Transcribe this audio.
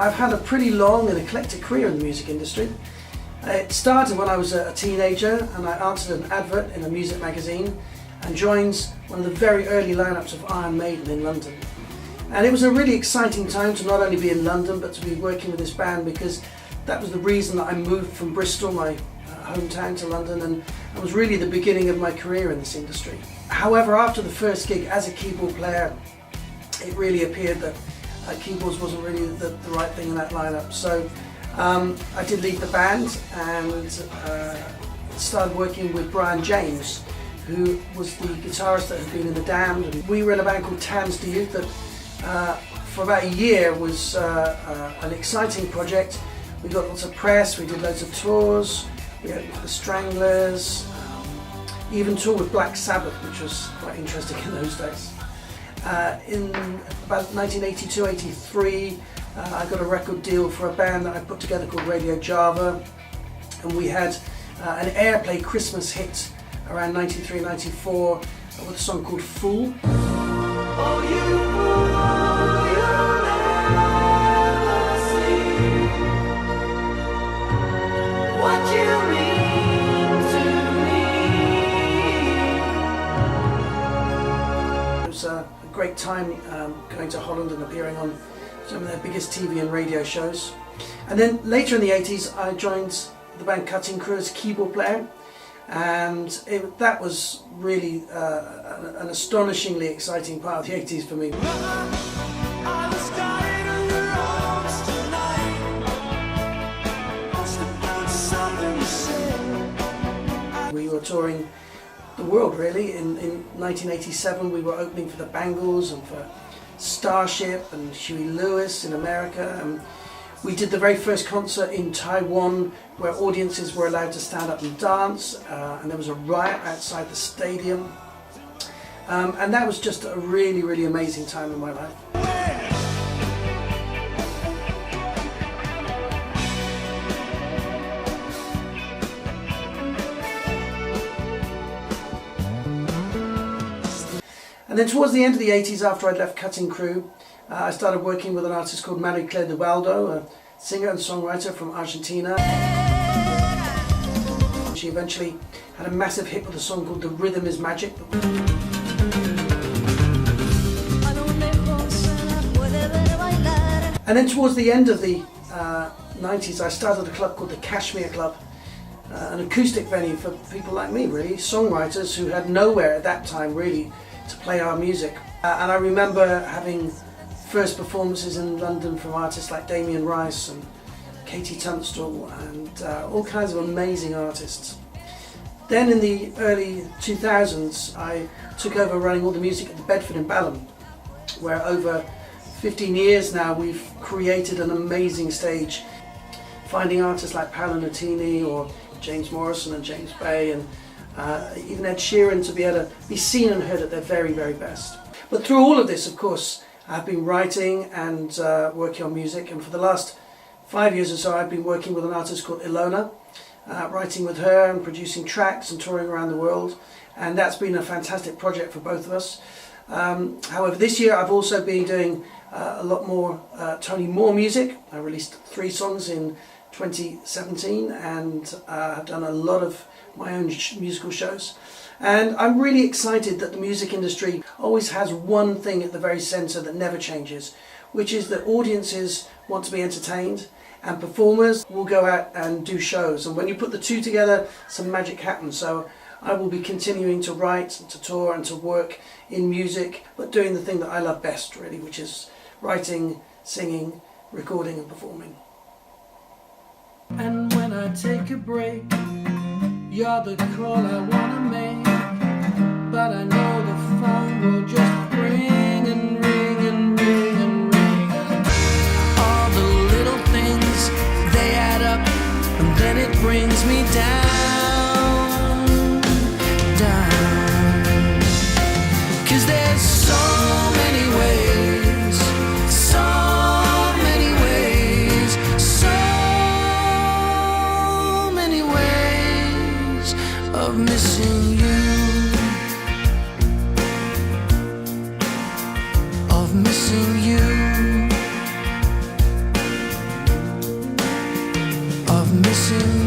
I've had a pretty long and eclectic career in the music industry. It started when I was a teenager and I answered an advert in a music magazine and joined one of the very early lineups of Iron Maiden in London. And it was a really exciting time to not only be in London but to be working with this band, because that was the reason that I moved from Bristol, my hometown, to London, and it was really the beginning of my career in this industry. However, after the first gig as a keyboard player, it really appeared that keyboards wasn't really the right thing in that lineup. So I did leave the band and started working with Brian James, who was the guitarist that had been in The Damned. And we were in a band called Tans to Youth that for about a year was an exciting project. We got lots of press, we did loads of tours, we opened for the Stranglers, even toured with Black Sabbath, which was quite interesting in those days. In about 1982-83, I got a record deal for a band that I put together called Radio Java, and we had an airplay Christmas hit around 93-94 with a song called Fool. Oh, you fool, you'll never see what you mean to me. It was a great time going to Holland and appearing on some of their biggest TV and radio shows. And then later in the 80s I joined the band Cutting Crew as keyboard player, and that was really an astonishingly exciting part of the 80s for me. We were touring the world really. In 1987 we were opening for the Bangles and for Starship and Huey Lewis in America. And we did the very first concert in Taiwan where audiences were allowed to stand up and dance, and there was a riot outside the stadium. And that was just a really, really amazing time in my life. And then towards the end of the 80s, after I'd left Cutting Crew, I started working with an artist called Marie-Claire Duvaldo, a singer and songwriter from Argentina. She eventually had a massive hit with a song called The Rhythm is Magic. And then towards the end of the 90s, I started a club called the Kashmir Club, an acoustic venue for people like me, really, songwriters who had nowhere at that time really to play our music. And I remember having first performances in London from artists like Damien Rice and Katie Tunstall and all kinds of amazing artists. Then in the early 2000s I took over running all the music at the Bedford in Balham, where over 15 years now we've created an amazing stage, finding artists like Paolo Nutini or James Morrison and James Bay and even Ed Sheeran to be able to be seen and heard at their very, very best. But through all of this, of course, I've been writing and working on music, and for the last 5 years or so I've been working with an artist called Ilona, writing with her and producing tracks and touring around the world, and that's been a fantastic project for both of us. However, this year I've also been doing a lot more Tony Moore music. I released 3 songs in 2017 and have done a lot of my own musical shows. And I'm really excited that the music industry always has one thing at the very centre that never changes, which is that audiences want to be entertained and performers will go out and do shows. And when you put the two together, some magic happens. So I will be continuing to write and to tour and to work in music, but doing the thing that I love best really, which is writing, singing, recording and performing. And when I take a break, you're the call I wanna make, but I know the phone will just ring and ring and ring and ring. All the little things, they add up, and then it brings me down, down. 'Cause there's so many ways, so many ways, so many ways of missing you. soon.